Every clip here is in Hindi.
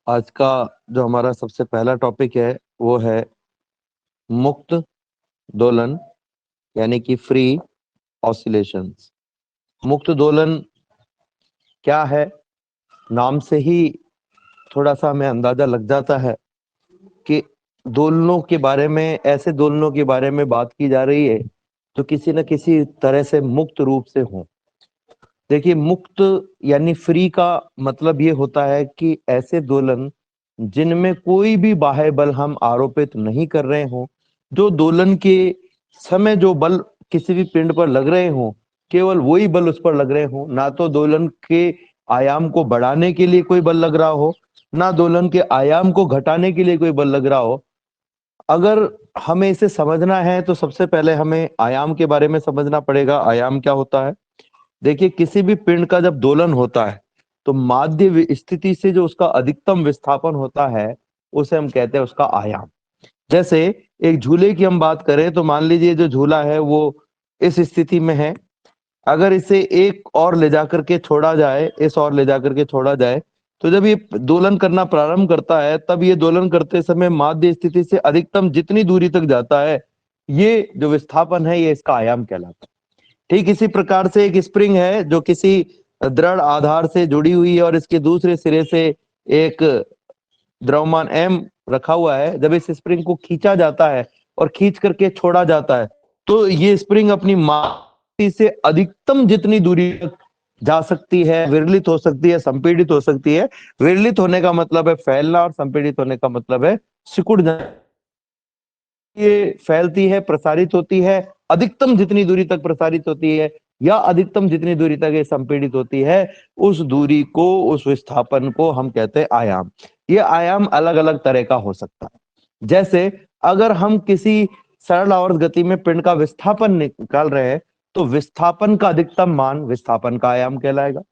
आज का जो हमारा सबसे पहला टॉपिक है वो है मुक्त दोलन, यानी कि फ्री ऑसिलेशंस। मुक्त दोलन क्या है? नाम से ही थोड़ा सा हमें अंदाजा लग जाता है कि दोलनों के बारे में, ऐसे दोलनों के बारे में बात की जा रही है जो किसी न किसी तरह से मुक्त रूप से हो। देखिए, मुक्त यानी फ्री का मतलब ये होता है कि ऐसे दोलन जिनमें कोई भी बाह्य बल हम आरोपित नहीं कर रहे हों, जो दोलन के समय जो बल किसी भी पिंड पर लग रहे हों, केवल वही बल उस पर लग रहे हों। ना तो दोलन के आयाम को बढ़ाने के लिए कोई बल लग रहा हो, ना दोलन के आयाम को घटाने के लिए कोई बल लग रहा हो। अगर हमें इसे समझना है तो सबसे पहले हमें आयाम के बारे में समझना पड़ेगा। आयाम क्या होता है? देखिए, किसी भी पिंड का जब दोलन होता है तो माध्य स्थिति से जो उसका अधिकतम विस्थापन होता है उसे हम कहते हैं उसका आयाम। जैसे एक झूले की हम बात करें तो मान लीजिए जो झूला है वो इस स्थिति में है। अगर इसे एक और ले जाकर के छोड़ा जाए, इस और ले जाकर के छोड़ा जाए, तो जब ये दोलन करना प्रारंभ करता है तब ये दोलन करते समय माध्य स्थिति से अधिकतम जितनी दूरी तक जाता है, ये जो विस्थापन है ये इसका आयाम कहलाता है। ठीक इसी प्रकार से एक स्प्रिंग है जो किसी दृढ़ आधार से जुड़ी हुई है और इसके दूसरे सिरे से एक द्रव्यमान m रखा हुआ है। जब इस स्प्रिंग को खींचा जाता है और खींच करके छोड़ा जाता है तो ये स्प्रिंग अपनी मात्रा से अधिकतम जितनी दूरी तक जा सकती है, विरलित हो सकती है, संपीड़ित हो सकती है। विरलित होने का मतलब है फैलना और संपीड़ित होने का मतलब है सिकुड़ जाना। ये फैलती है, प्रसारित होती है, अधिकतम जितनी दूरी तक प्रसारित होती है या अधिकतम जितनी दूरी तक ये संपीड़ित होती है, उस दूरी को, उस विस्थापन को हम कहते हैं आयाम। ये आयाम अलग अलग तरह का हो सकता है। जैसे अगर हम किसी सरल आवर्त गति में पिंड का विस्थापन निकाल रहे हैं तो विस्थापन का अधिकतम मान विस्थापन का आयाम कहलाएगा।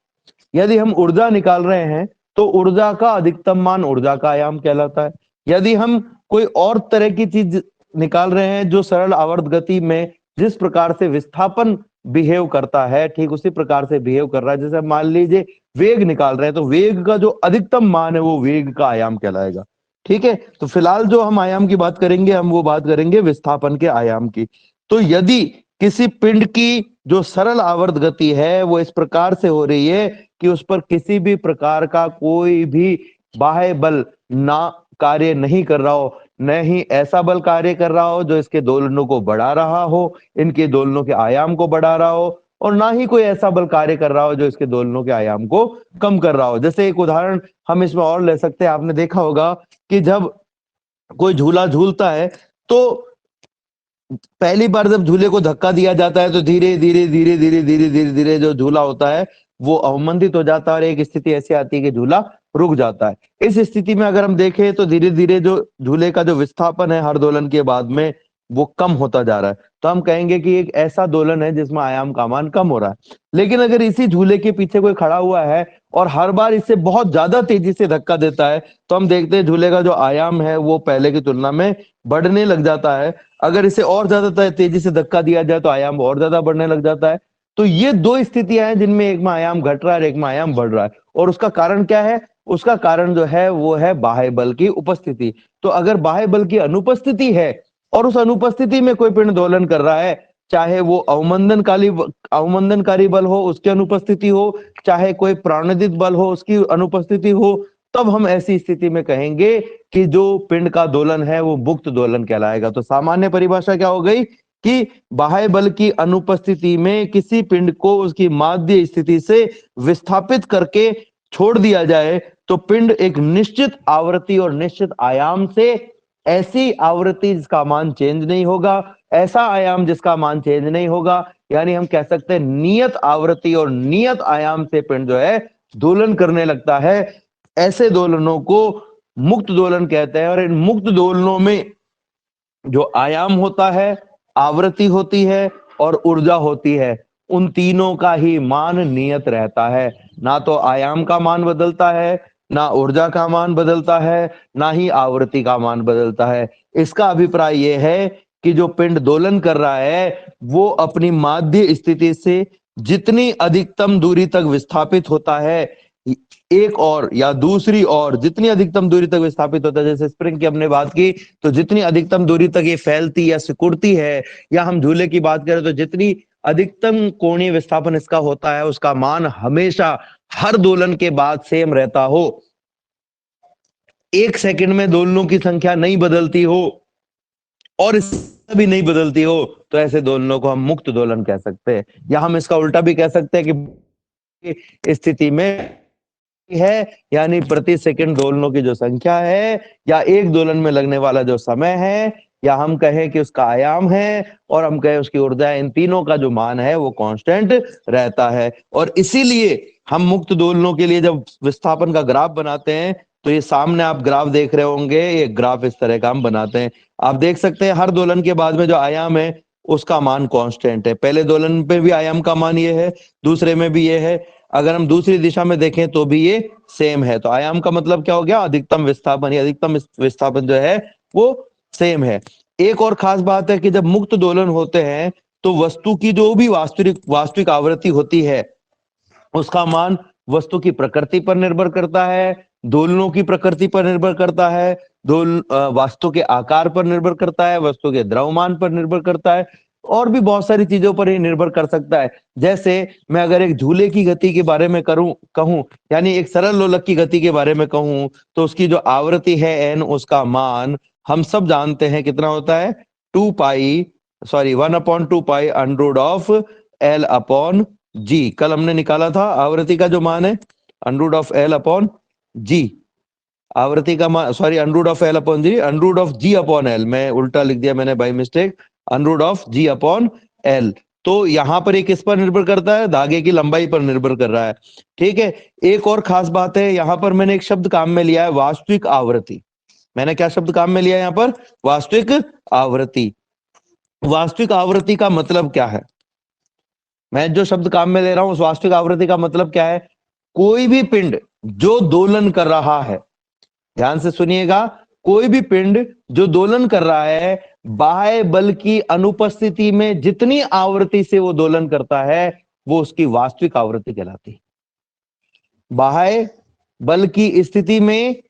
यदि हम ऊर्जा निकाल रहे हैं तो ऊर्जा का अधिकतम मान ऊर्जा का आयाम कहलाता है। यदि हम कोई और तरह की चीज निकाल रहे हैं जो सरल आवर्त गति में जिस प्रकार से विस्थापन बिहेव करता है, ठीक उसी प्रकार से बिहेव कर रहा है। जैसे मान लीजिए वेग निकाल रहे हैं तो वेग का जो अधिकतम मान है वो वेग का आयाम कहलाएगा। ठीक है, तो फिलहाल जो हम आयाम की बात करेंगे, हम वो बात करेंगे विस्थापन के आयाम की। तो यदि किसी पिंड की जो सरल आवर्त गति है वो इस प्रकार से हो रही है कि उस पर किसी भी प्रकार का कोई भी बाह्य बल ना कार्य नहीं कर रहा हो, न ही ऐसा बल कार्य कर रहा हो जो इसके दोलनों को बढ़ा रहा हो, इनके दोलनों के आयाम को बढ़ा रहा हो, और ना ही कोई ऐसा बल कार्य कर रहा हो जो इसके दोलनों के आयाम को कम कर रहा हो। जैसे एक उदाहरण हम इसमें और ले सकते हैं। आपने देखा होगा कि जब कोई झूला झूलता है तो पहली बार जब झूले को धक्का दिया जाता है तो धीरे धीरे धीरे धीरे धीरे धीरे धीरे जो झूला होता है वो अवमंदित हो जाता है और एक स्थिति ऐसी आती है कि झूला रुक जाता है। इस स्थिति में अगर हम देखें तो धीरे धीरे जो झूले का जो विस्थापन है हर दोलन के बाद में वो कम होता जा रहा है। तो हम कहेंगे कि एक ऐसा दोलन है जिसमें आयाम का मान कम हो रहा है। लेकिन अगर इसी झूले के पीछे कोई खड़ा हुआ है और हर बार इससे बहुत ज्यादा तेजी से धक्का देता है तो हम देखते हैं झूले का जो आयाम है वो पहले की तुलना में बढ़ने लग जाता है। अगर इसे और ज्यादा तेजी से धक्का दिया जाए तो आयाम और ज्यादा बढ़ने लग जाता है। तो ये दो स्थितियां हैं जिनमें एक में आयाम घट रहा है और एक में आयाम बढ़ रहा है। और उसका कारण क्या है? उसका कारण जो है वो है बाह्य बल की उपस्थिति। तो अगर बाह्य बल की अनुपस्थिति है और उस अनुपस्थिति में कोई पिंड दोलन कर रहा है, चाहे वो अवमंदनकारी बल हो उसकी अनुपस्थिति हो, चाहे कोई प्राणोदित बल हो उसकी अनुपस्थिति हो, तब हम ऐसी स्थिति में कहेंगे कि जो पिंड का दोलन है वो मुक्त दोलन कहलाएगा। तो सामान्य परिभाषा क्या हो गई कि बाह्य बल की अनुपस्थिति में किसी पिंड को उसकी माध्य स्थिति से विस्थापित करके छोड़ दिया जाए तो पिंड एक निश्चित आवृत्ति और निश्चित आयाम से, ऐसी आवृत्ति जिसका मान चेंज नहीं होगा, ऐसा आयाम जिसका मान चेंज नहीं होगा, यानी हम कह सकते हैं नियत आवृत्ति और नियत आयाम से पिंड जो है दोलन करने लगता है। ऐसे दोलनों को मुक्त दोलन कहते हैं। और इन मुक्त दोलनों में जो आयाम होता है, आवृत्ति होती है और ऊर्जा होती है, उन तीनों का ही मान नियत रहता है। ना तो आयाम का मान बदलता है, ना ऊर्जा का मान बदलता है, ना ही आवृत्ति का मान बदलता है। इसका अभिप्राय यह है कि जो पिंड दोलन कर रहा है वो अपनी माध्य स्थिति से जितनी अधिकतम दूरी तक विस्थापित होता है, एक और या दूसरी और जितनी अधिकतम दूरी तक विस्थापित होता है, जैसे स्प्रिंग की हमने बात की, तो जितनी अधिकतम दूरी तक ये फैलती या सिकुड़ती है, या हम झूले की बात करें तो जितनी अधिकतम कोणीय विस्थापन इसका होता है, उसका मान हमेशा हर दोलन के बाद सेम रहता हो, 1 सेकंड में दोलनों की संख्या नहीं बदलती हो और इससे भी नहीं बदलती हो, तो ऐसे दोलनों को हम मुक्त दोलन कह सकते हैं। या हम इसका उल्टा भी कह सकते हैं कि स्थिति में है, यानी प्रति सेकंड दोलनों की जो संख्या है, या एक दोलन में लगने वाला जो समय है, या हम कहें कि उसका आयाम है, और हम कहें उसकी ऊर्जा, इन तीनों का जो मान है वो कांस्टेंट रहता है। और इसीलिए हम मुक्त दोलनों के लिए जब विस्थापन का ग्राफ बनाते हैं, तो ये सामने आप ग्राफ देख रहे होंगे, ये ग्राफ इस तरह का हम बनाते हैं। आप देख सकते हैं हर दोलन के बाद में जो आयाम है उसका मान कांस्टेंट है। पहले दोलन पे भी आयाम का मान ये है, दूसरे में भी ये है, अगर हम दूसरी दिशा में देखें तो भी ये सेम है। तो आयाम का मतलब क्या हो गया, अधिकतम विस्थापन। या अधिकतम विस्थापन जो है वो सेम है। एक और खास बात है कि जब मुक्त दोलन होते हैं तो वस्तु की जो भी वास्तविक आवृत्ति होती है उसका मान वस्तु की प्रकृति पर निर्भर करता है, दोलनों की प्रकृति पर निर्भर करता है, वस्तु के आकार पर निर्भर करता है, वस्तु के द्रव्यमान पर निर्भर करता है, और भी बहुत सारी चीजों पर ही निर्भर कर सकता है। जैसे मैं अगर एक झूले की गति के बारे में कहूं, यानी एक सरल लोलक की गति के बारे में कहूं, तो उसकी जो आवृत्ति है n, उसका मान हम सब जानते हैं कितना होता है, 1/2 pi under of L upon g. कल हमने निकाला था आवृत्ति का जो मान है, under of L upon g. आवृत्ति का मान, sorry, under of L upon g, under of G upon L, मैं उल्टा लिख दिया मैंने by mistake, under of G upon L। तो यहां पर ये किस पर निर्भर करता है, धागे की लंबाई पर निर्भर कर रहा है। ठीक है। एक और खास बात है, यहां पर मैंने एक शब्द काम में लिया है, वास्तविक आवृत्ति। मैंने क्या शब्द काम में लिया है यहाँ पर, वास्तविक आवृत्ति। वास्तविक आवृत्ति का मतलब क्या है, मैं जो शब्द काम में ले रहा हूं उस वास्तविक आवृत्ति का मतलब क्या है, कोई भी पिंड जो दोलन कर रहा है, ध्यान से सुनिएगा, कोई भी पिंड जो दोलन कर रहा है, बाह्य बल की अनुपस्थिति में जितनी आवृत्ति से वो दोलन करता है वो उसकी वास्तविक आवृत्ति कहलाती है। बाह्य बल की स्थिति में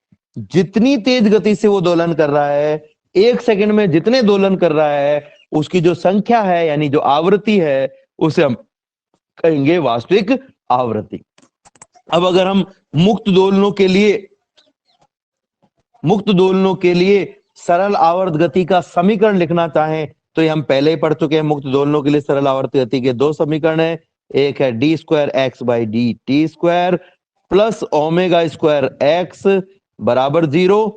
जितनी तेज गति से वो दोलन कर रहा है, 1 सेकंड में जितने दोलन कर रहा है, उसकी जो संख्या है यानी जो आवृत्ति है उसे हम कहेंगे वास्तविक आवृत्ति। अब अगर हम मुक्त दोलनों के लिए सरल आवर्त गति का समीकरण लिखना चाहें तो ये हम पहले ही पढ़ चुके हैं। मुक्त दोलनों के लिए सरल आवर्त गति के 2 समीकरण है, एक है d²x/dt² प्लस ω²x बराबर 0,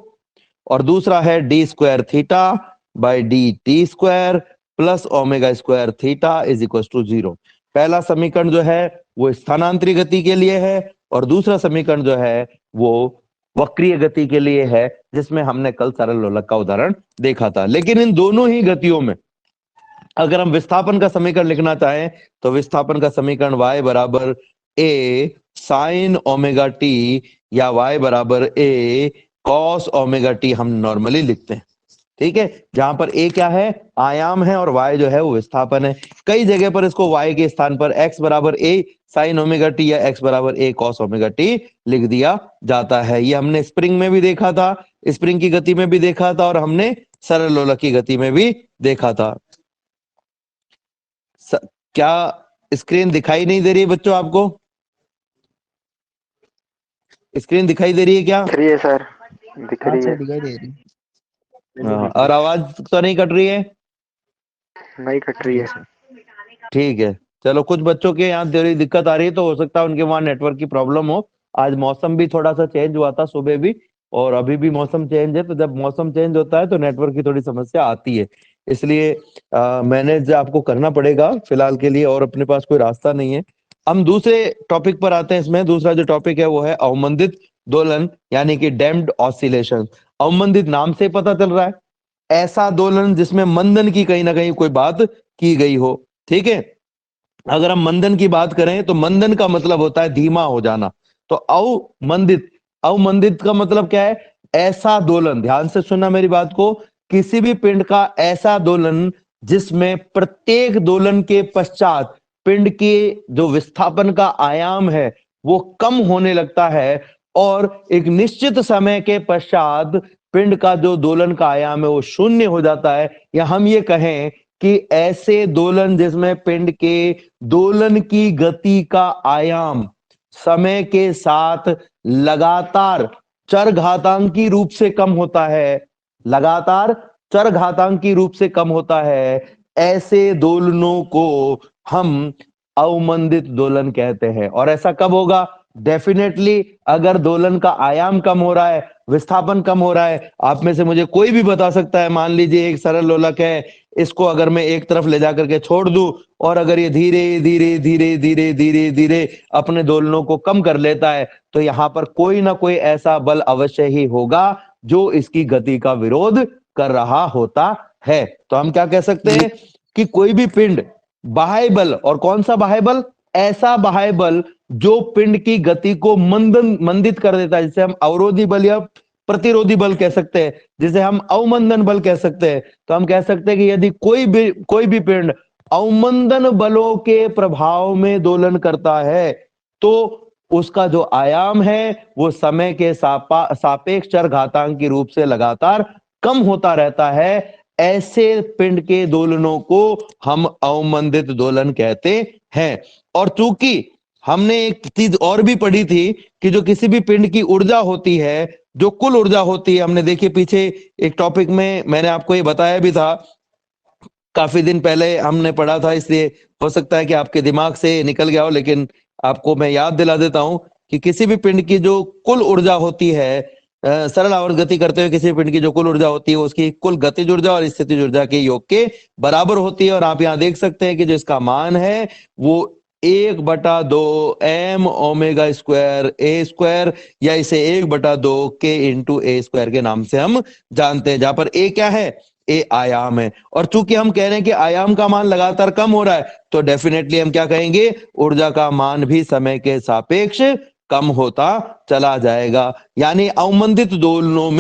और दूसरा है d²θ/dt² plus ω²θ is equal to 0। पहला समीकरण जो है वो स्थानांतरी गति के लिए है, और दूसरा समीकरण जो है वो वक्रीय गति के लिए है, जिसमें हमने कल सरल लोलक का उदाहरण देखा था। लेकिन इन दोनों ही गतियों में अगर हम विस्थापन का समीकरण लिखना चाहें तो विस्थापन का समीकरण y बराबर a sin ω t या y बराबर a cos ω t हम नॉर्मली लिखते हैं। ठीक है, जहां पर a क्या है, आयाम है, और y जो है वो विस्थापन है। कई जगह पर इसको y के स्थान पर x बराबर a sin ω t या x बराबर a cos ω t लिख दिया जाता है। ये हमने स्प्रिंग में भी देखा था, स्प्रिंग की गति में भी देखा था, और हमने सरल लोलक की गति में भी देखा था। क्या स्क्रीन दिखाई नहीं दे रही है बच्चों आपको? स्क्रीन दिखाई दे रही है क्या? दिख रही है सर, दिख रही है। दिखाई दे रही हाँ, और आवाज तो नहीं कट रही है? नहीं कट रही है। ठीक है, चलो, कुछ बच्चों के यहाँ थोड़ी दिक्कत आ रही है तो हो सकता है उनके वहां नेटवर्क की प्रॉब्लम हो। आज मौसम भी थोड़ा सा चेंज हुआ था सुबह भी, और अभी भी मौसम चेंज है, तो जब मौसम चेंज होता है तो नेटवर्क की थोड़ी समस्या आती है। इसलिए मैनेज आपको करना पड़ेगा फिलहाल के लिए, और अपने पास कोई रास्ता नहीं है। हम दूसरे टॉपिक पर आते हैं। इसमें दूसरा जो टॉपिक है वो है अवमंदित दोलन, यानी कि डैम्प्ड ऑसिलेशन। अवमंदित नाम से पता चल रहा है, ऐसा दोलन जिसमें मंदन की कहीं ना कहीं कोई बात की गई हो। ठीक है, अगर हम मंदन की बात करें तो मंदन का मतलब होता है धीमा हो जाना। तो अवमंदित का मतलब क्या है, ऐसा दोलन, ध्यान से सुनना मेरी बात को, किसी भी पिंड का ऐसा दोलन जिसमें प्रत्येक दोलन के पश्चात पिंड के जो विस्थापन का आयाम है वो कम होने लगता है, और एक निश्चित समय के पश्चात पिंड का जो दोलन का आयाम है वो शून्य हो जाता है, या हम ये कहें कि ऐसे दोलन जिसमें पिंड के दोलन की गति का आयाम समय के साथ लगातार चरघातांकी रूप से कम होता है, लगातार चरघातांकी रूप से कम होता है, ऐसे दोलनों को हम अवमंदित दोलन कहते हैं। और ऐसा कब होगा? डेफिनेटली अगर दोलन का आयाम कम हो रहा है, विस्थापन कम हो रहा है। आप में से मुझे कोई भी बता सकता है, मान लीजिए एक सरल लोलक है, इसको अगर मैं एक तरफ ले जाकर के छोड़ दूं और अगर ये धीरे धीरे धीरे धीरे धीरे धीरे अपने दोलनों को कम कर लेता है, तो यहाँ पर कोई ना कोई ऐसा बल अवश्य ही होगा जो इसकी गति का विरोध कर रहा होता है। तो हम क्या कह सकते हैं कि कोई भी पिंड बाह्य बल, और कौन सा बाह्य बल? ऐसा बाह्य बल जो पिंड की गति को मंदित कर देता है, जिसे हम अवरोधी बल या प्रतिरोधी बल कह सकते हैं, जिसे हम अवमंदन बल कह सकते हैं। तो हम कह सकते हैं कि यदि कोई भी पिंड अवमंदन बलों के प्रभाव में दोलन करता है, तो उसका जो आयाम है वो समय के सापेक्ष चरघातांक के रूप से लगातार कम होता रहता है। ऐसे पिंड के दोलनों को हम अवमंदित दोलन कहते हैं। और चूंकि हमने एक चीज और भी पढ़ी थी कि जो किसी भी पिंड की ऊर्जा होती है, जो कुल ऊर्जा होती है, हमने देखिए पीछे एक टॉपिक में मैंने आपको ये बताया भी था, काफी दिन पहले हमने पढ़ा था, इसलिए हो सकता है कि आपके दिमाग से निकल गया हो, लेकिन आपको मैं याद दिला देता हूं कि किसी भी पिंड की जो कुल ऊर्जा होती है, सरल आवर्त गति करते हुए किसी पिंड की जो कुल ऊर्जा होती है, उसकी कुल गतिज ऊर्जा और स्थितिज ऊर्जा के योग के बराबर होती है। और आप यहाँ देख सकते हैं कि जो इसका मान है वो 1/2 m ओमेगा स्क्वायर ए स्क्वायर, या इसे 1/2 k इंटू ए स्क्वायर के नाम से हम जानते हैं, जहां पर ए क्या है? ए आयाम है। और चूंकि हम कह रहे हैं कि आयाम का मान लगातार कम हो रहा है, तो डेफिनेटली हम क्या कहेंगे? ऊर्जा का मान भी समय के सापेक्ष कम होता चला जाएगा। यानी अवमंदित दोलनों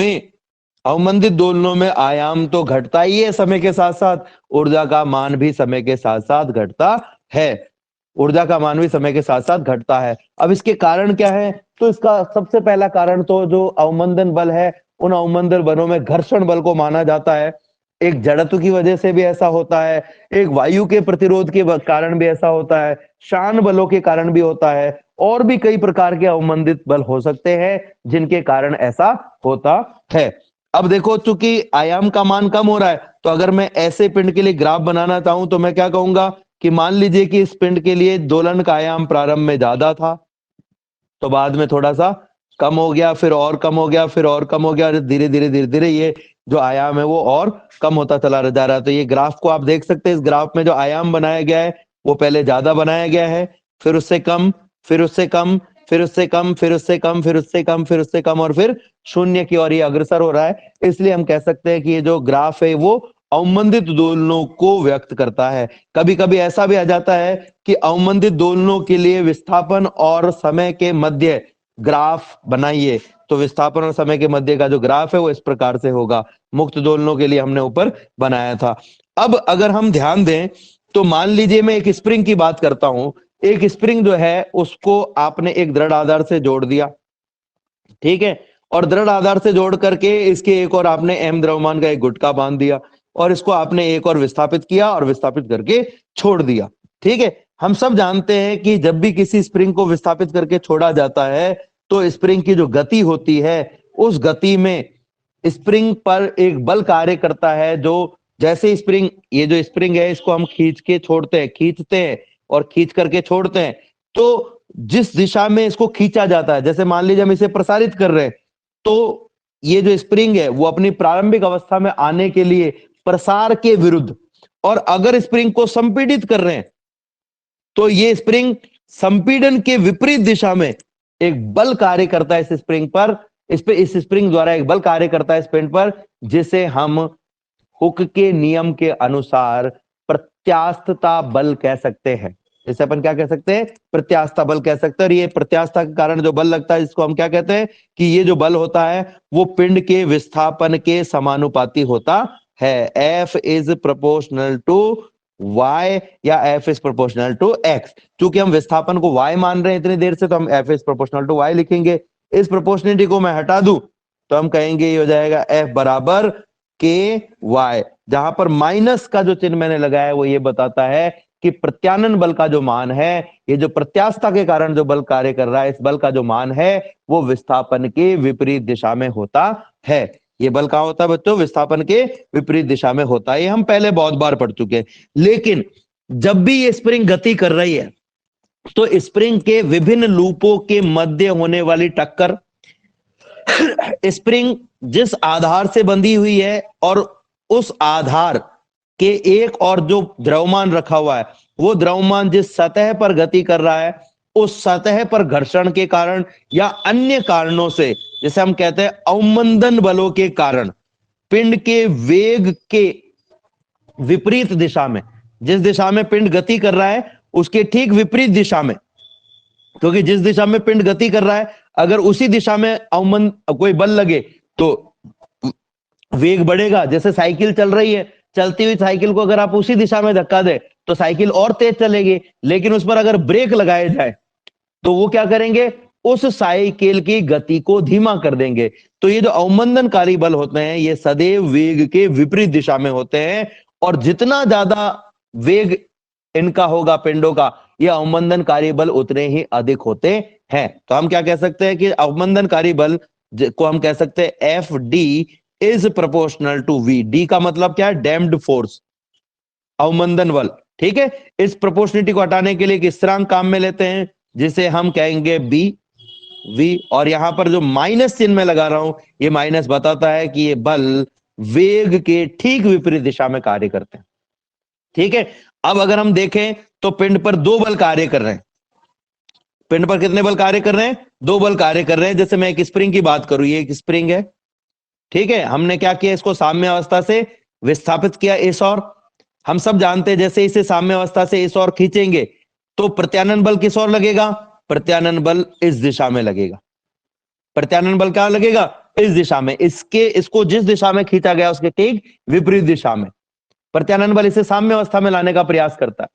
में आयाम तो घटता ही है समय के साथ साथ, ऊर्जा का मान भी समय के साथ साथ घटता है। ऊर्जा का मान भी समय के साथ साथ घटता है। अब इसके कारण क्या है? तो इसका सबसे पहला कारण तो जो अवमंदन बल है, उन अवमंदन बलों में घर्षण बल को माना जाता है। एक जड़त्व की वजह से भी ऐसा होता है, एक वायु के प्रतिरोध के कारण भी ऐसा होता है, शान बलों के कारण भी होता है, और भी कई प्रकार के अवमंदित बल हो सकते हैं जिनके कारण ऐसा होता है। अब देखो, चूंकि आयाम का मान कम हो रहा है, तो अगर मैं ऐसे पिंड के लिए ग्राफ बनाना चाहूं तो मैं क्या कहूंगा कि मान लीजिए कि इस पिंड के लिए दोलन का आयाम प्रारंभ में ज्यादा था, तो बाद में थोड़ा सा कम हो गया, फिर और कम हो गया, फिर और कम हो गया, धीरे धीरे धीरे धीरे ये जो आयाम है वो और कम होता चला जा रहा है। तो ये ग्राफ को आप देख सकते हैं, इस ग्राफ में जो आयाम बनाया गया है वो पहले ज्यादा बनाया गया है, फिर उससे कम, फिर उससे कम, फिर उससे कम, फिर उससे कम, फिर उससे कम, फिर उससे कम, और फिर शून्य की ओर ये अग्रसर हो रहा है। इसलिए हम कह सकते हैं कि ये जो ग्राफ है वो अवमंदित दोलनों को व्यक्त करता है। कभी कभी ऐसा भी आ जाता है कि अवमंदित दोलनों के लिए विस्थापन और समय के मध्य ग्राफ बनाइए, तो विस्थापन और समय के मध्य का जो ग्राफ है वो इस प्रकार से होगा। मुक्त दोलनों के लिए हमने ऊपर बनाया था। अब अगर हम ध्यान दें तो मान लीजिए मैं एक स्प्रिंग की बात करता हूं। एक स्प्रिंग जो है उसको आपने एक दृढ़ आधार से जोड़ दिया, ठीक है, और दृढ़ आधार से जोड़ करके इसके एक और आपने m द्रव्यमान का एक गुटका बांध दिया, और इसको आपने एक और विस्थापित किया और विस्थापित करके छोड़ दिया। ठीक है, हम सब जानते हैं कि जब भी किसी स्प्रिंग को विस्थापित करके छोड़ा जाता है तो स्प्रिंग की जो गति होती है, उस गति में स्प्रिंग पर एक बल कार्य करता है, जो जैसे स्प्रिंग, ये जो स्प्रिंग है इसको हम खींच के छोड़ते हैं, खींचते हैं और खींच करके छोड़ते हैं, तो जिस दिशा में इसको खींचा जाता है, जैसे मान लीजिए हम इसे प्रसारित कर रहे हैं, तो ये जो स्प्रिंग है वो अपनी प्रारंभिक अवस्था में आने के लिए प्रसार के विरुद्ध, और अगर स्प्रिंग को संपीड़ित कर रहे हैं तो ये स्प्रिंग संपीड़न के विपरीत दिशा में एक बल कार्य करता है इस स्प्रिंग पर, इस स्प्रिंग द्वारा एक बल कार्य करता है इस पिंड पर, जिसे हम हुक के नियम के अनुसार प्रत्यास्थता बल कह सकते हैं। इसे अपन क्या कह सकते हैं? प्रत्यास्थता बल कह सकते हैं। और ये प्रत्यास्थता के कारण जो बल लगता है इसको हम क्या कहते हैं कि ये जो बल होता है वो पिंड के विस्थापन के समानुपाती होता है। F is proportional to y या F is proportional to x। चूंकि हम विस्थापन को y मान रहे हैं इतनी देर से, तो हम F is proportional to y लिखेंगे। इस प्रोपोर्शनलिटी को मैं हटा दूं तो हम कहेंगे ये हो जाएगा F बराबर के वाई, जहां पर माइनस का जो चिन्ह मैंने लगाया है वो ये बताता है कि प्रत्यानयन बल का जो मान है, ये जो प्रत्यास्थता के कारण जो बल कार्य कर रहा है, इस बल का जो मान है वो विस्थापन के विपरीत दिशा में होता है। ये बल कहां होता है बच्चों? विस्थापन के विपरीत दिशा में होता है। ये हम पहले बहुत बार पढ़ चुके हैं। लेकिन जब भी ये स्प्रिंग गति कर रही है तो स्प्रिंग के विभिन्न लूपों के मध्य होने वाली टक्कर, स्प्रिंग जिस आधार से बंधी हुई है और उस आधार के एक और जो द्रव्यमान रखा हुआ है, वो द्रव्यमान जिस सतह पर गति कर रहा है, उस सतह पर घर्षण के कारण या अन्य कारणों से, जैसे हम कहते हैं अवमंदन बलों के कारण, पिंड के वेग के विपरीत दिशा में, जिस दिशा में पिंड गति कर रहा है उसके ठीक विपरीत दिशा में, क्योंकि जिस दिशा में पिंड गति कर रहा है अगर उसी दिशा में अवमंद कोई बल लगे तो वेग बढ़ेगा। जैसे साइकिल चल रही है, चलती हुई साइकिल को अगर आप उसी दिशा में धक्का दे तो साइकिल और तेज चलेगी, लेकिन उस पर अगर ब्रेक लगाए जाए तो वो क्या करेंगे? उस साइकिल की गति को धीमा कर देंगे। तो ये जो अवमंदनकारी बल होते हैं ये सदैव वेग के विपरीत दिशा में होते हैं, और जितना ज्यादा वेग इनका होगा पिंडों का, ये अवमंदनकारी बल उतने ही अधिक होते हैं। तो हम क्या कह सकते हैं कि अवमंदनकारी बल को हम कह सकते हैं F D is proportional to V. D का मतलब क्या है? डैम्ड फोर्स, अवमंदन बल। ठीक है, इस प्रोपोर्शनलिटी को हटाने के लिए एक स्थिरांक काम में लेते हैं जिसे हम कहेंगे बी वी, और यहां पर जो माइनस चिन्ह मैं लगा रहा हूं ये माइनस बताता है कि ये बल वेग के ठीक विपरीत दिशा में कार्य करते हैं। ठीक है, अब अगर हम देखें तो पिंड पर दो बल कार्य कर रहे हैं। पिंड पर कितने बल कार्य कर रहे हैं? दो बल कार्य कर रहे हैं। जैसे मैं एक स्प्रिंग की बात करूं, ये एक स्प्रिंग है। ठीक है, हमने क्या किया? इसको साम्य अवस्था से विस्थापित किया इस ओर। हम सब जानते हैं जैसे इसे साम्य अवस्था से इस ओर खींचेंगे तो प्रत्यानयन बल किस ओर लगेगा? प्रत्यानयन बल इस दिशा में लगेगा। प्रत्यानयन बल क्या लगेगा? इस दिशा में। इसको जिस दिशा में खींचा गया उसके ठीक विपरीत दिशा में प्रत्यानयन बल इसे साम्य अवस्था में लाने का प्रयास करता है,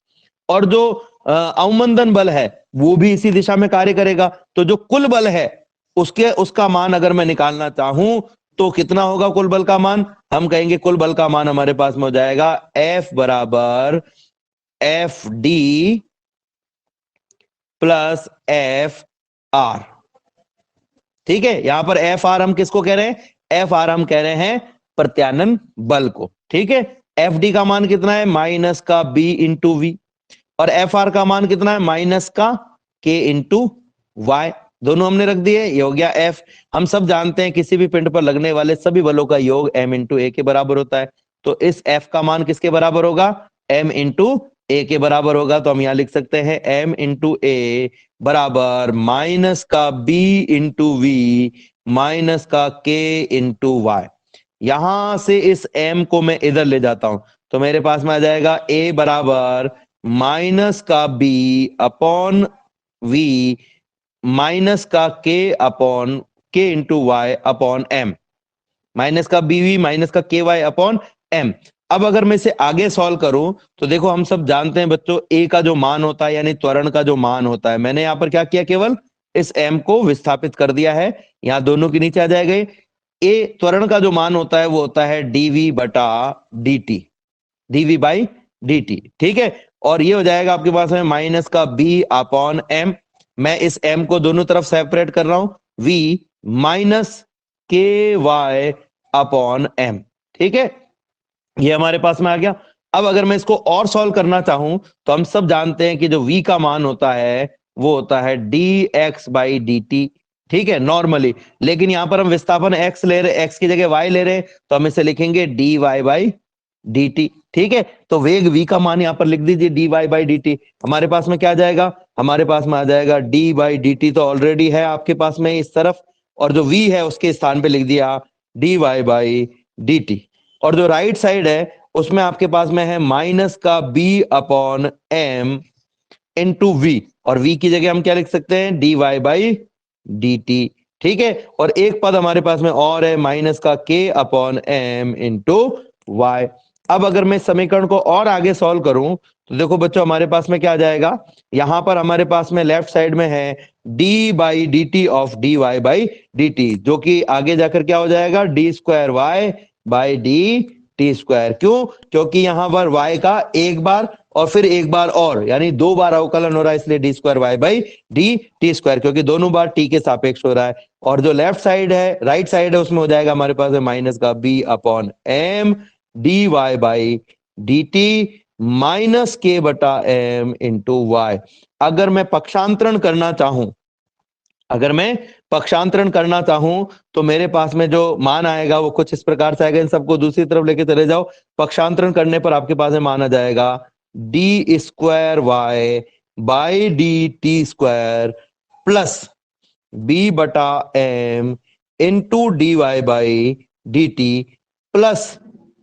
और जो अवमंदन बल है वो भी इसी दिशा में कार्य करेगा। तो जो कुल बल है उसका मान अगर मैं निकालना चाहूं तो कितना होगा कुल बल का मान? हम कहेंगे कुल बल का मान हमारे पास में हो जाएगा F बराबर F D plus F R. ठीक है, यहां पर एफ आर हम किसको कह रहे हैं? एफ आर हम कह रहे हैं प्रत्यानयन बल को। ठीक है, एफ डी का मान कितना है? माइनस का बी इंटू वी, और एफ आर का मान कितना है? माइनस का के इंटू वाई। दोनों हमने रख दिए, ये हो गया एफ। हम सब जानते हैं किसी भी पिंड पर लगने वाले सभी बलों का योग एम इंटू ए के बराबर होता है। तो इस एफ का मान किसके बराबर होगा? एम इंटू ए के बराबर होगा। तो हम यहां लिख सकते हैं एम इंटू ए बराबर माइनस का बी इंटू वी माइनस का के इंटू वाई। यहां से इस एम को मैं इधर ले जाता हूं तो मेरे पास में आ जाएगा ए बराबर माइनस का बी अपॉन वी माइनस का k upon k into y upon m, minus का बी वी माइनस का के वाई अपॉन एम। अब अगर मैं इसे आगे सॉल्व करूं तो देखो हम सब जानते हैं बच्चों ए का जो मान होता है यानी त्वरण का जो मान होता है, मैंने यहां पर क्या किया? केवल इस एम को विस्थापित कर दिया है, यहां दोनों के नीचे आ जाएंगे। ए त्वरण का जो मान होता है वो होता है डीवी बटा d v by D t. ठीक है, और ये हो जाएगा आपके पास में माइनस का बी अपॉन एम। मैं इस एम को दोनों तरफ सेपरेट कर रहा हूं, वी माइनस के वाई अपॉन एम। ठीक है, ये हमारे पास में आ गया। अब अगर मैं इसको और सॉल्व करना चाहूं तो हम सब जानते हैं कि जो v का मान होता है वो होता है D x by D t. ठीक है, नॉर्मली, लेकिन यहां पर हम विस्थापन x ले रहे, x की जगह y ले रहे हैं तो हम इसे लिखेंगे d Y by D t. ठीक है, तो वेग v का मान यहां पर लिख दीजिए d Y by D t. हमारे पास में क्या आ जाएगा? हमारे पास में आ जाएगा डी बाई डी टी, तो ऑलरेडी है आपके पास में इस तरफ, और जो v है उसके स्थान पे लिख दिया D Y by D T. और जो राइट साइड है उसमें आपके पास में है माइनस का b upon m into v, और v की जगह हम क्या लिख सकते हैं? D Y by D t. ठीक है, और एक पद हमारे पास में और है माइनस का k upon m into Y. अब अगर मैं समीकरण को और आगे सॉल्व करूं तो देखो बच्चों हमारे पास में क्या आ जाएगा? यहां पर हमारे पास में लेफ्ट साइड में है d by D t of d Y by D t, जो कि आगे जाकर क्या हो जाएगा, D square Y by D T square. क्यों? क्योंकि यहां पर y का एक बार और फिर एक बार और, यानी दो बार अवकलन हो रहा है, इसलिए d square Y by D T square, क्योंकि दोनों बार t के सापेक्ष हो रहा है। और जो लेफ्ट साइड है, राइट साइड है, उसमें हो जाएगा हमारे पास माइनस का b upon m d Y by D t minus k बटा एम इंटू वाई। अगर मैं पक्षांतरण करना चाहूं तो मेरे पास में जो मान आएगा वो कुछ इस प्रकार से आएगा। इन सबको दूसरी तरफ लेके चले जाओ, पक्षांतरण करने पर आपके पास में मान आ जाएगा D square Y by D T square plus b बटा m into d Y by D T plus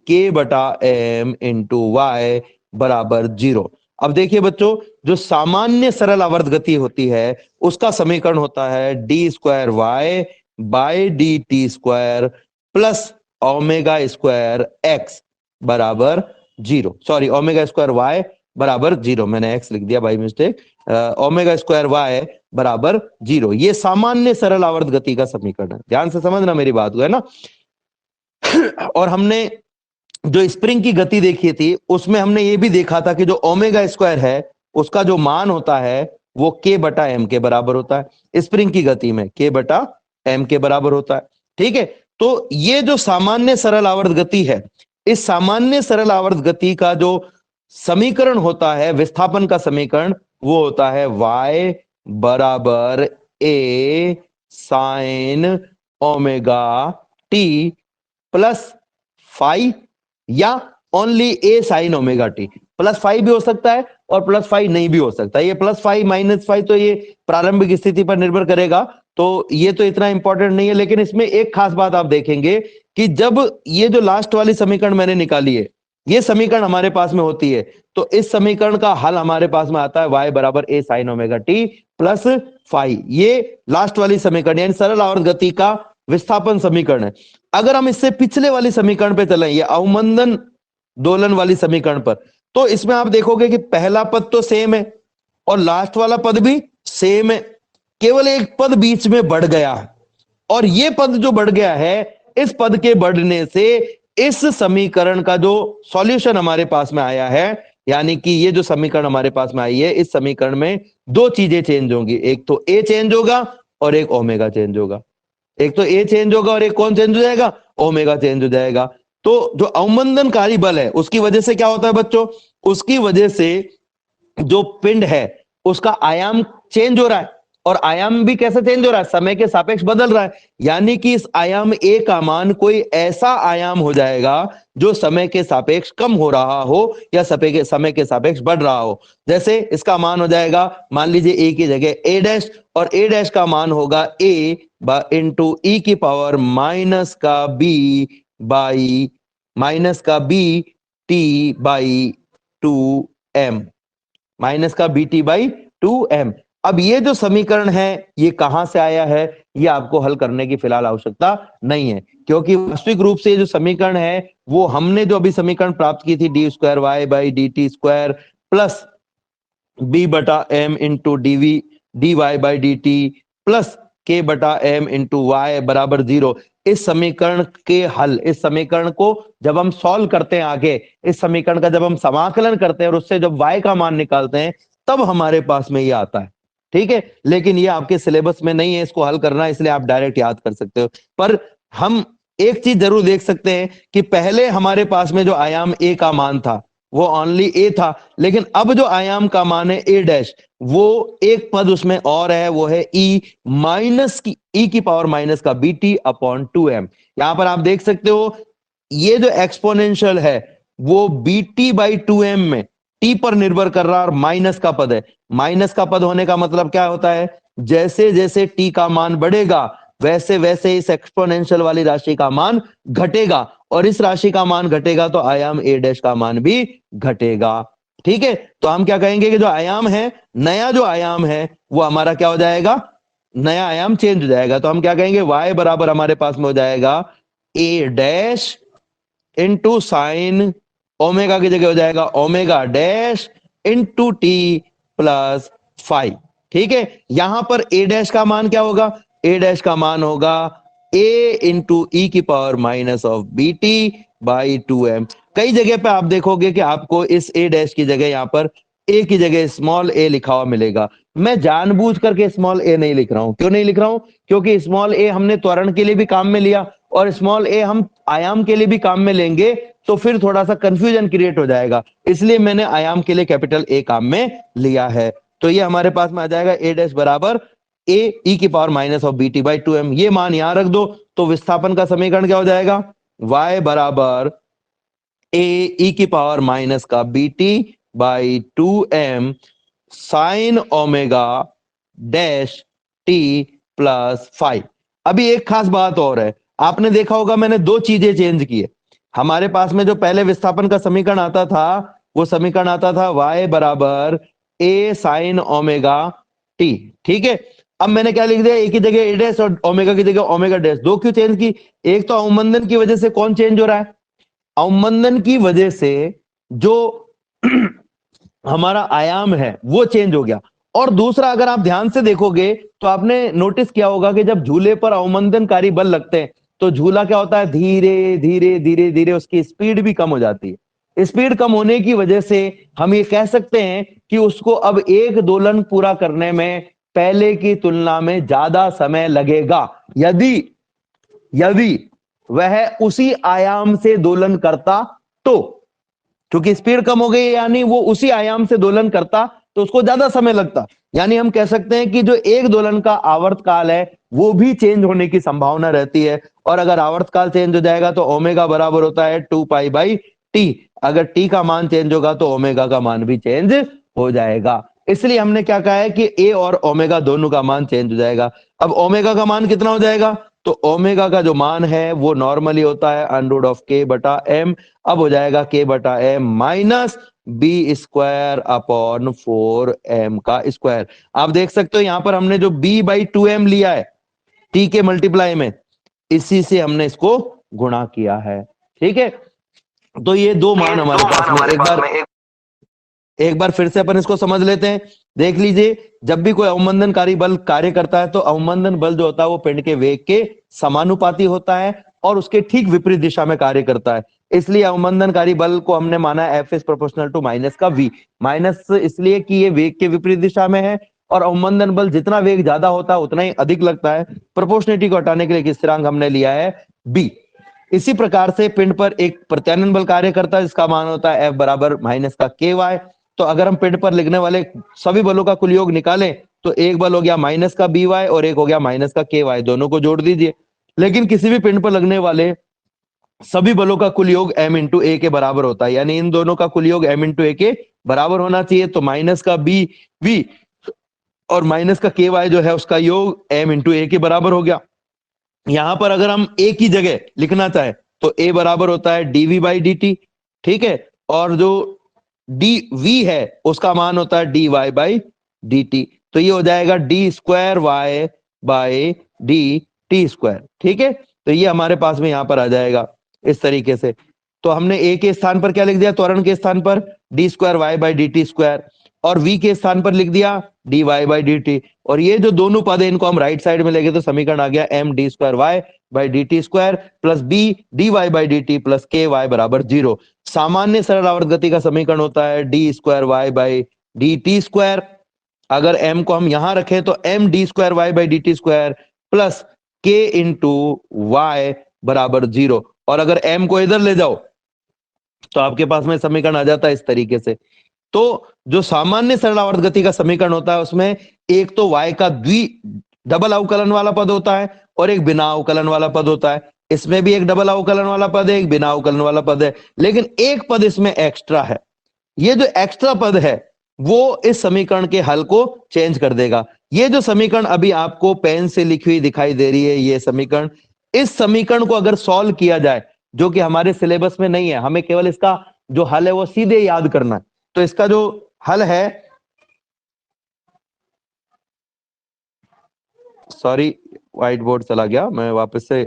के बटा एम इंटू वाई बराबर 0। अब देखिए बच्चों, जो सामान्य सरल आवर्त गति होती है उसका समीकरण होता है D square Y by D T square plus omega square x बराबर 0। सॉरी, ओमेगा स्क्वायर वाई बराबर 0, मैंने एक्स लिख दिया by mistake. Omega square y बराबर 0, ये सामान्य सरल आवर्त गति का समीकरण है। ध्यान से समझना मेरी बात को, है ना। और हमने जो स्प्रिंग की गति देखी थी उसमें हमने ये भी देखा था कि जो ओमेगा स्क्वायर है उसका जो मान होता है वो के बटा एम के बराबर होता है। स्प्रिंग की गति में के बटा एम के बराबर होता है। ठीक है, तो ये जो सामान्य सरल आवर्त गति है, इस सामान्य सरल आवर्त गति का जो समीकरण होता है, विस्थापन का समीकरण, वो होता है y बराबर a sine omega T plus phi या only a sine omega T. Plus five भी हो सकता है और प्लस फाइव नहीं भी हो सकता है। ये प्लस फाइव माइनस फाइव तो ये प्रारंभिक स्थिति पर निर्भर करेगा, तो ये तो इतना इंपॉर्टेंट नहीं है। लेकिन इसमें एक खास बात आप देखेंगे कि जब ये जो लास्ट वाली समीकरण मैंने निकाली है, ये समीकरण हमारे पास में होती है, तो इस समीकरण का हल हमारे पास में आता है y बराबर a sine omega T plus five. ये लास्ट वाली समीकरण यानी सरल आवर्त गति का विस्थापन समीकरण है। अगर हम इससे पिछले वाली समीकरण पे चलें, ये अवमंदन दोलन वाली समीकरण पर, तो इसमें आप देखोगे कि पहला पद तो सेम है और लास्ट वाला पद भी सेम है, केवल एक पद बीच में बढ़ गया है। और ये पद जो बढ़ गया है, इस पद के बढ़ने से इस समीकरण का जो सॉल्यूशन हमारे पास में आया है, यानी कि ये जो समीकरण हमारे पास में आई है, इस समीकरण में दो चीजें चेंज होंगी, एक तो ए चेंज होगा और एक ओमेगा चेंज होगा। एक तो ए चेंज होगा और एक कौन चेंज हो जाएगा, ओमेगा चेंज हो जाएगा। तो जो अवमंदनकारी बल है उसकी वजह से क्या होता है बच्चों, उसकी वजह से जो पिंड है उसका आयाम चेंज हो रहा है, और आयाम भी कैसे चेंज हो रहा है, समय के सापेक्ष बदल रहा है। यानी कि इस आयाम ए का मान कोई ऐसा आयाम हो जाएगा जो समय के सापेक्ष कम हो रहा हो या समय के सापेक्ष बढ़ रहा हो। जैसे इसका मान हो जाएगा, मान लीजिए ए की जगह ए डैश, और ए डैश का मान होगा ए इंटू ई की पावर माइनस का b t by 2m, minus का बी टी बाई 2m। अब ये जो समीकरण है ये कहां से आया है, ये आपको हल करने की फिलहाल आवश्यकता नहीं है, क्योंकि वास्तविक रूप से ये जो समीकरण है वो हमने जो अभी समीकरण प्राप्त की थी, d square Y by D T square plus b बटा m into d Y by D T plus के बटा एम इंटू वाई बराबर 0। इस समीकरण के हल, इस समीकरण को जब हम सॉल्व करते हैं आगे, इस समीकरण का जब हम समाकलन करते हैं और उससे जब y का मान निकालते हैं, तब हमारे पास में ये आता है। ठीक है, लेकिन ये आपके सिलेबस में नहीं है इसको हल करना, इसलिए आप डायरेक्ट याद कर सकते हो। पर हम एक चीज जरूर देख सकते हैं कि पहले हमारे पास में जो आयाम a का मान था वो ओनली a था, लेकिन अब जो आयाम का मान है a डैश, वो एक पद उसमें और है, वो है e माइनस की e की पावर माइनस का बी टी अपॉन 2m। यहां पर आप देख सकते हो ये जो एक्सपोनेंशियल है वो बी टी बाई 2m में टी पर निर्भर कर रहा है और माइनस का पद है। माइनस का पद होने का मतलब क्या होता है, जैसे जैसे टी का मान बढ़ेगा वैसे वैसे इस एक्सपोनेंशियल वाली राशि का मान घटेगा, और इस राशि का मान घटेगा तो आयाम ए डैश का मान भी घटेगा। ठीक है, तो हम क्या कहेंगे कि जो आयाम है, नया जो आयाम है वो हमारा क्या हो जाएगा, नया आयाम चेंज हो जाएगा। तो हम क्या कहेंगे, y बराबर हमारे पास में हो जाएगा ए डैश इंटू साइन ओमेगा की जगह हो जाएगा omega dash into T plus 5। ठीक है, यहां पर ए डैश का मान क्या होगा, ए डैश का मान होगा ए इंटू ई की power minus of b t by 2m। कई जगह पे आप देखोगे कि आपको इस ए डैश की जगह यहां पर ए की जगह स्मॉल ए लिखा हुआ मिलेगा। मैं जानबूझ करके स्मॉल ए नहीं लिख रहा हूं। क्यों नहीं लिख रहा हूं? क्योंकि स्मॉल ए हमने त्वरण के लिए भी काम में लिया और स्मॉल ए हम आयाम के लिए भी काम में लेंगे, तो फिर थोड़ा सा कंफ्यूजन क्रिएट हो जाएगा, इसलिए मैंने आयाम के लिए कैपिटल ए काम में लिया है। तो ये हमारे पास में आ जाएगा ए डैश बराबर ए ई की power minus of b t by 2m। ये मान यहां रख दो तो विस्थापन का समीकरण क्या हो जाएगा, y बराबर ए ई की पावर माइनस का b t by 2m sine omega dash t plus 5। अभी एक खास बात और है, आपने देखा होगा मैंने दो चीजें चेंज की है। हमारे पास में जो पहले विस्थापन का समीकरण आता था वो समीकरण आता था y बराबर ए साइन ओमेगा टी, ठीक है। अब मैंने क्या लिख दिया, ए की जगह ए डैश और ओमेगा की जगह ओमेगा डैश। दो क्यों चेंज की? एक तो अवमंदन की वजह से कौन चेंज हो रहा है, अवमंदन की वजह से जो हमारा आयाम है वो चेंज हो गया। और दूसरा, अगर आप ध्यान से देखोगे तो आपने नोटिस किया होगा कि जब झूले पर अवमंदनकारी बल लगते हैं तो झूला क्या होता है, धीरे धीरे धीरे धीरे उसकी स्पीड भी कम हो जाती है। स्पीड कम होने की वजह से हम ये कह सकते हैं कि उसको अब एक दोलन पूरा करने में पहले की तुलना में ज्यादा समय लगेगा, यदि यदि वह उसी आयाम से दोलन करता तो। क्योंकि स्पीड कम हो गई, यानी वो उसी आयाम से दोलन करता तो उसको ज्यादा समय लगता। यानी हम कह सकते हैं कि जो एक दोलन का आवर्त काल है वो भी चेंज होने की संभावना रहती है। और अगर आवर्त काल चेंज हो जाएगा तो ओमेगा बराबर होता है 2 पाई बाई टी। अगर टी का मान चेंज होगा तो ओमेगा का मान भी चेंज हो जाएगा। इसलिए हमने क्या कहा है कि ए और ओमेगा दोनों का मान चेंज हो जाएगा। अब ओमेगा का मान कितना हो जाएगा, तो ओमेगा का जो मान है वो नॉर्मली होता है अंडर ऑफ के बटा एम। अब हो जाएगा के बटा M minus B square upon 4m का स्क्वायर। आप देख सकते हो यहां पर हमने जो b बाई 2m लिया है t के मल्टीप्लाई में, इसी से हमने इसको गुणा किया है, ठीक है। तो ये दो मान हमारे पास में एक बार फिर से अपन इसको समझ लेते हैं। देख लीजिए, जब भी कोई अवमंदनकारी बल कार्य करता है तो अवमंदन बल जो होता है वो पिंड के वेग के समानुपाती होता है और उसके ठीक विपरीत दिशा में कार्य करता है। इसलिए अवमंदनकारी बल को हमने माना F is proportional to minus का वी। माइनस इसलिए कि ये वेग के विपरीत दिशा में है और अवमंदन बल जितना वेग ज्यादा होता है उतना ही अधिक लगता है। प्रोपोर्शनलिटी को हटाने के लिए एक स्थिरांक हमने लिया है बी। इसी प्रकार से पिंड पर एक प्रत्यानयन बल कार्य करता है जिसका मान होता है एफ बराबर माइनस का के वाई। तो अगर हम पिंड पर लिखने वाले सभी बलों का कुल योग निकालें तो एक बल हो गया माइनस का बी वाई और एक हो गया माइनस का के वाई, दोनों को जोड़ दीजिए। लेकिन किसी भी पिंड पर लगने वाले सभी बलों का कुल योग m इंटू ए के बराबर होता है, यानी इन दोनों का कुल योग m इंटू ए के बराबर होना चाहिए। तो माइनस का बी वी और माइनस का के वाई जो है उसका योग m इंटू ए के बराबर हो गया। यहां पर अगर हम ए की जगह लिखना चाहें तो ए बराबर होता है डीवी बाई डी टी, ठीक है। और जो डी वी है उसका मान होता है D Y by D T. तो ये हो जाएगा D square Y by D T square, ठीक है। तो ये हमारे पास में यहां पर आ जाएगा इस तरीके से। तो हमने ए के स्थान पर क्या लिख दिया, त्वरण के स्थान पर D square Y by D T square, और वी के स्थान पर लिख दिया D Y by D T. और ये जो दोनों पद है इनको हम राइट साइड में लेंगे तो समीकरण आ गया M D square Y by D T square plus B D Y by D T plus K Y बराबर 0। सामान्य सरल आवर्त गति का समीकरण होता है D square Y by D T square. अगर m को हम यहां रखें तो m D square Y by D T square plus K into Y बराबर 0। और अगर m को इधर ले जाओ तो आपके पास में समीकरण आ जाता है इस तरीके से। तो जो सामान्य सरल आवर्त गति का समीकरण होता है उसमें एक तो y का डबल अवकलन वाला पद होता है और एक बिना अवकलन वाला पद होता है। इसमें भी एक डबल अवकलन वाला पद है, एक बिना अवकलन वाला पद है, लेकिन एक पद इसमें एक्स्ट्रा है। ये जो एक्स्ट्रा पद है वो इस समीकरण के हल को चेंज कर देगा। ये जो समीकरण अभी आपको पेन से लिखी हुई दिखाई दे रही है, ये समीकरण, इस समीकरण को अगर सॉल्व किया जाए, जो कि हमारे सिलेबस में नहीं है, हमें केवल इसका जो हल है वो सीधे याद करना है। तो इसका जो हल है, सॉरी व्हाइट बोर्ड चला गया, मैं वापस से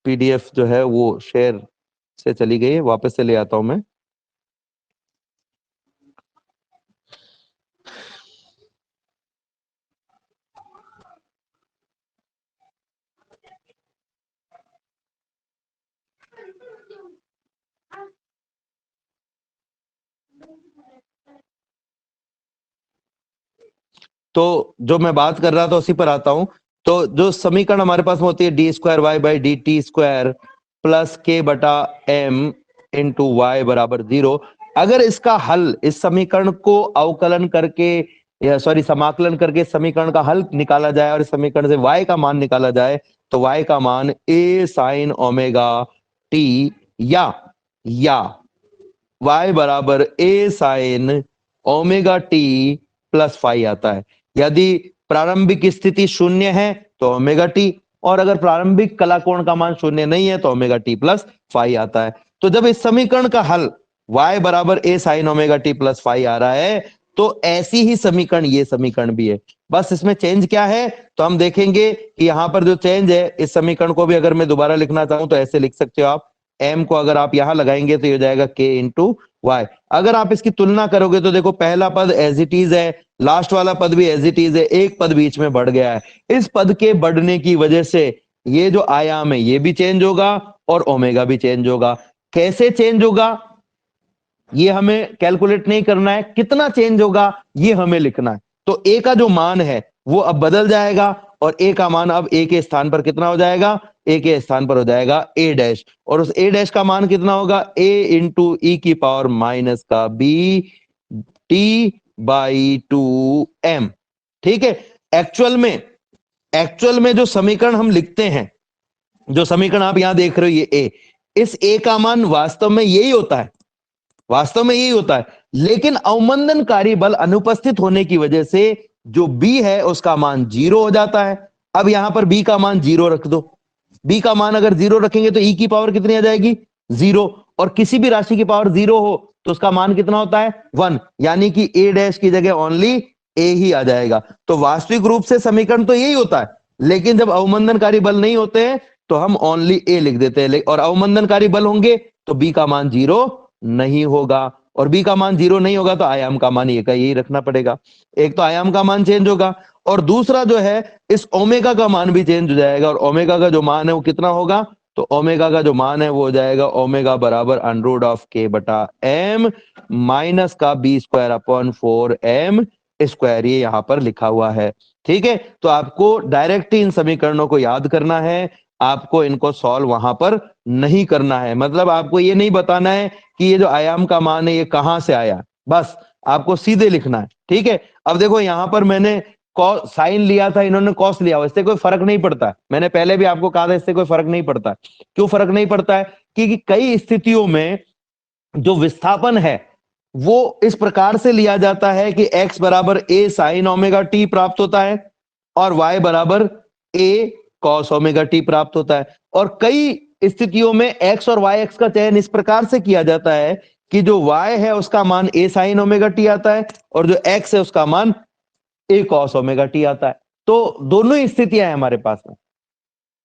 पीडीएफ जो है वो शेयर से चली गई है, वापस से ले आता हूं मैं। तो जो मैं बात कर रहा था उसी पर आता हूं। तो जो समीकरण हमारे पास में होती है D square Y by D T square plus के बटा एम इंटू वाई बराबर 0। अगर इसका हल, इस समीकरण को अवकलन करके या सॉरी समाकलन करके समीकरण का हल निकाला जाए और इस समीकरण से y का मान निकाला जाए, तो y का मान a साइन ओमेगा टी या y बराबर a sine omega T plus phi आता है। यदि प्रारंभिक स्थिति शून्य है तो ओमेगा टी, और अगर प्रारंभिक कलाकोण का मान शून्य नहीं है तो ओमेगा टी प्लस फाई आता है। तो जब इस समीकरण का हल y बराबर a sine omega T plus phi आ रहा है, तो ऐसी ही समीकरण ये समीकरण भी है। बस इसमें चेंज क्या है, तो हम देखेंगे कि यहां पर जो चेंज है, इस समीकरण को भी अगर मैं दोबारा लिखना चाहूं तो ऐसे लिख सकते हो आप, m को अगर आप यहां लगाएंगे तो ये हो जाएगा k इंटू वाई। अगर आप इसकी तुलना करोगे तो देखो पहला पद एज इट इज है, लास्ट वाला पद भी एज इट इज है, एक पद बीच में बढ़ गया है। इस पद के बढ़ने की वजह से ये जो आयाम है ये भी चेंज होगा और ओमेगा भी चेंज होगा। कैसे चेंज होगा ये हमें कैलकुलेट नहीं करना है, कितना चेंज होगा ये हमें लिखना है। तो a का जो मान है वो अब बदल जाएगा और a का मान अब a के स्थान पर कितना हो जाएगा, a के स्थान पर हो जाएगा a डैश, और उस a डैश का मान कितना होगा, a इंटू ई की पावर माइनस का b t बाई 2m। ठीक है। एक्चुअल में जो समीकरण हम लिखते हैं, जो समीकरण आप यहां देख रहे हो ये a, इस a का मान वास्तव में यही होता है, वास्तव में यही होता है। लेकिन अवमंदनकारी बल अनुपस्थित होने की वजह से जो b है उसका मान 0 हो जाता है। अब यहां पर b का मान 0 रख दो, b का मान अगर 0 रखेंगे तो e की पावर कितनी आ जाएगी, 0, और किसी भी राशि की पावर 0 हो तो उसका मान कितना होता है, 1, यानी कि a डैश की जगह ओनली a ही आ जाएगा। तो वास्तविक रूप से समीकरण तो यही होता है, लेकिन जब अवमंदनकारी बल नहीं होते हैं तो हम ओनली a लिख देते हैं, और अवमंदनकारी बल होंगे तो b का मान 0 नहीं होगा, और b का मान 0 नहीं होगा तो आयाम का मान ये का यही रखना पड़ेगा। एक तो आयाम का मान चेंज होगा और दूसरा जो है इस ओमेगा का मान भी चेंज हो जाएगा, और ओमेगा का जो मान है वो कितना होगा, तो ओमेगा का जो मान है वो हो जाएगा ओमेगा बराबर अंडर ऑफ के बटा एम माइनस का B square upon 4m square, ये यहां पर लिखा हुआ है। ठीक है। तो आपको डायरेक्ट इन समीकरणों को याद करना है, आपको इनको सॉल्व वहां पर नहीं करना है। मतलब आपको ये नहीं बताना है कि ये जो आयाम का मान है ये कहां से आया, बस आपको सीधे लिखना है। ठीक है। अब देखो यहां पर मैंने साइन लिया था, इन्होंने कॉस लिया, इससे कोई फर्क नहीं पड़ता। मैंने पहले भी आपको कहा था इससे कोई फर्क नहीं पड़ता। क्यों फर्क नहीं पड़ता है, क्योंकि कई स्थितियों में जो विस्थापन है वो इस प्रकार से लिया जाता है कि x बराबर a साइन ओमेगा टी प्राप्त होता है और y बराबर a कॉस ओमेगा टी प्राप्त होता है। और कई स्थितियों में x और y का चयन इस प्रकार से किया जाता है कि जो y है उसका मान a साइन ओमेगा टी आता है और जो x है उसका मान a कॉस ओमेगा टी आता है। तो दोनों ही स्थितियां हैं हमारे पास में,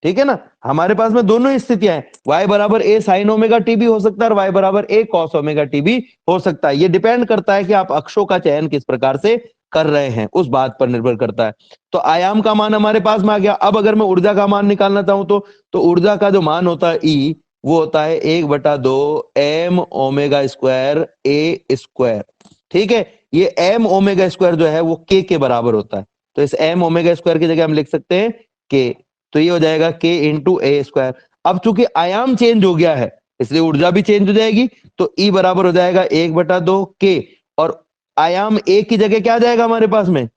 ठीक है ना, हमारे पास में दोनों ही स्थितियां हैं। y बराबर a साइन ओमेगा टी भी हो सकता है और y बराबर a कॉस ओमेगा टी भी हो सकता है। ये डिपेंड करता है कि आप अक्षों का चयन किस प्रकार से कर रहे हैं, उस बात पर निर्भर करता है। तो आयाम का मान हमारे पास में आ गया। अब अगर मैं ऊर्जा का मान निकालना चाहूं तो ऊर्जा का जो मान होता है E, वो होता है 1/2 m omega square a square. ठीक है। ये m ओमेगा स्क्वायर जो है वो k के बराबर होता है, तो इस m ओमेगा स्क्वायर की जगह हम लिख सकते हैं k, तो ये हो जाएगा k इंटू ए स्क्वायर। अब चूंकि आयाम चेंज हो गया है इसलिए ऊर्जा भी चेंज हो जाएगी, तो E बराबर हो जाएगा 1/2 k, और आयाम a की जगह क्या आ जाएगा हमारे पास में,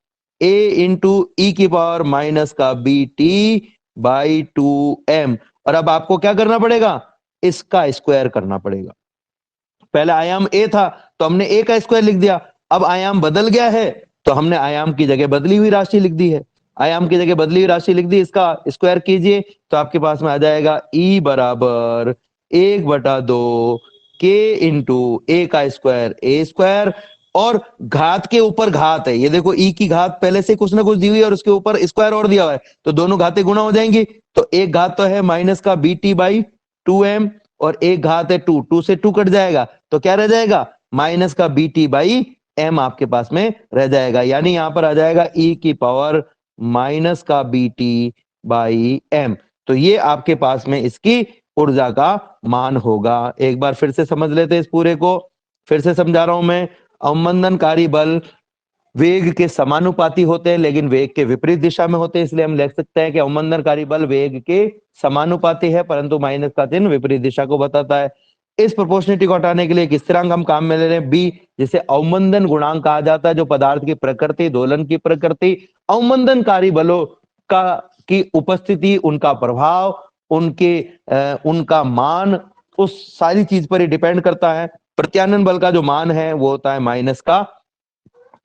a इंटू ई की पावर माइनस का बी टी बाई 2m। और अब आपको क्या करना पड़ेगा, इसका स्क्वायर करना पड़ेगा। पहले आयाम a था तो हमने a का स्क्वायर लिख दिया, अब आयाम बदल गया है तो हमने आयाम की जगह बदली हुई राशि लिख दी है, आयाम की जगह बदली हुई राशि लिख दी, इसका स्क्वायर कीजिए तो आपके पास में आ जाएगा E बराबर 1/2 k इंटू a का स्क्वायर a स्क्वायर, और घात के ऊपर घात है, ये देखो E की घात पहले से कुछ ना कुछ दी हुई है और उसके ऊपर स्क्वायर और दिया हुआ है, तो दोनों घातें गुणा हो जाएंगी। तो एक घात तो है माइनस का बी टी बाई 2m और एक घात है 2, 2 से 2 कट जाएगा तो क्या रह जाएगा, माइनस का बी टी बाई m आपके पास में रह जाएगा, यानी यहां पर आ जाएगा E की पावर माइनस का बी टी बाई m। तो ये आपके पास में इसकी ऊर्जा का मान होगा। एक बार फिर से समझ लेते हैं इस पूरे को, फिर से समझा रहा हूं मैं। अवमंदनकारी बल वेग के समानुपाती होते हैं लेकिन वेग के विपरीत दिशा में होते हैं, इसलिए हम लिख सकते हैं कि अवमंदनकारी बल वेग के समानुपाती है परंतु माइनस का चिन्ह विपरीत दिशा को बताता है। इस प्रोपोर्शनलिटी को हटाने के लिए एक स्थिरांक हम काम में ले रहे हैं बी, जिसे अवमंदन गुणांक कहा जाता है, जो पदार्थ की प्रकृति, दोलन की प्रकृति, अवमंदनकारी बलों का की उपस्थिति, उनका प्रभाव, उनका मान, उस सारी चीज पर ही डिपेंड करता है। प्रत्यानयन बल का जो मान है वो होता है माइनस का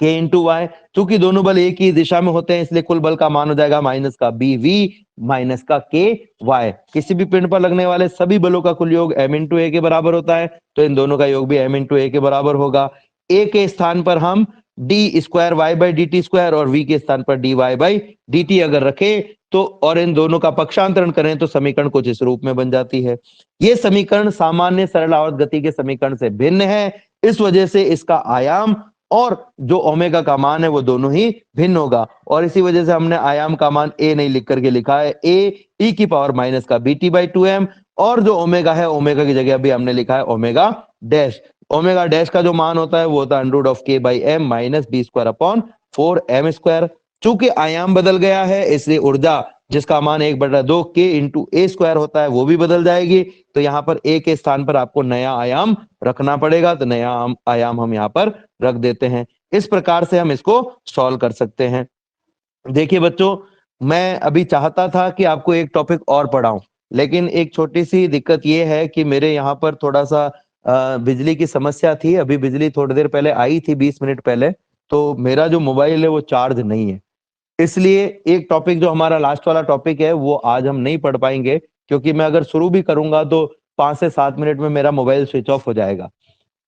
k इंटू वाई। चूंकि दोनों बल एक ही दिशा में होते हैं इसलिए कुल बल का मान हो जाएगा माइनस का बी वी माइनस का के वाई। किसी भी पिंड पर लगने वाले सभी बलों का कुल योग m इंटू ए के बराबर होता है, तो इन दोनों का योग भी m इंटू ए के बराबर होगा। a के स्थान पर हम D square Y by D T square और v के स्थान पर D Y by D T अगर रखें तो और इन दोनों का पक्षांतरण करें तो समीकरण कुछ इस रूप में बन जाती है। ये समीकरण सामान्य सरल आवर्त गति के समीकरण से भिन्न है, इस वजह से इसका आयाम और जो ओमेगा का मान है वो दोनों ही भिन्न होगा, और इसी वजह से हमने आयाम का मान a नहीं लिख करके लिखा है a e की पावर माइनस का bt बाई 2m, और जो ओमेगा है ओमेगा की जगह भी हमने लिखा है ओमेगा डैश। ओमेगा डैश का जो मान होता है वो होता है under root of k by m minus B square upon 4m square. चूंकि आयाम बदल गया है इसलिए ऊर्जा जिसका मान 1/2 k इंटू ए स्क्वायर होता है वो भी बदल जाएगी, तो यहाँ पर a के स्थान पर आपको नया आयाम रखना पड़ेगा, तो नया आयाम हम यहाँ पर रख देते हैं। इस प्रकार से हम इसको सॉल्व कर सकते हैं। देखिए बच्चों, मैं अभी चाहता था कि आपको एक टॉपिक और पढ़ाऊं, लेकिन एक छोटी सी दिक्कत ये है कि मेरे यहाँ पर थोड़ा सा बिजली की समस्या थी। अभी बिजली थोड़ी देर पहले आई थी, 20 मिनट पहले, तो मेरा जो मोबाइल है वो चार्ज नहीं है, इसलिए एक टॉपिक जो हमारा लास्ट वाला टॉपिक है वो आज हम नहीं पढ़ पाएंगे, क्योंकि मैं अगर शुरू भी करूंगा तो 5 से 7 मिनट में मेरा मोबाइल स्विच ऑफ हो जाएगा,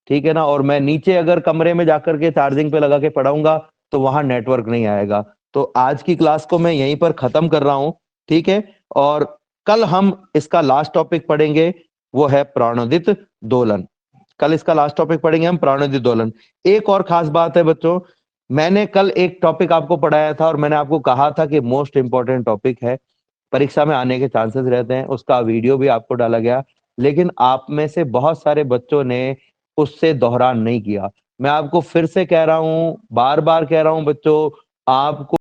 ठीक है ना। और मैं नीचे अगर कमरे में जाकर के चार्जिंग पे लगा के पढ़ाऊंगा तो वहां नेटवर्क नहीं आएगा। तो आज की क्लास को मैं यहीं पर खत्म कर रहा हूं, ठीक है। और कल हम इसका लास्ट टॉपिक पढ़ेंगे, वो है प्राणोदित दोलन। कल इसका लास्ट टॉपिक पढ़ेंगे हम, प्राणोदित दोलन। एक और खास बात है बच्चों, मैंने कल एक टॉपिक आपको पढ़ाया था और मैंने आपको कहा था कि मोस्ट इंपॉर्टेंट टॉपिक है, परीक्षा में आने के चांसेस रहते हैं, उसका वीडियो भी आपको डाला गया, लेकिन आप में से बहुत सारे बच्चों ने उससे दोहरान नहीं किया। मैं आपको फिर से कह रहा हूं, बार बार कह रहा हूं बच्चों, आपको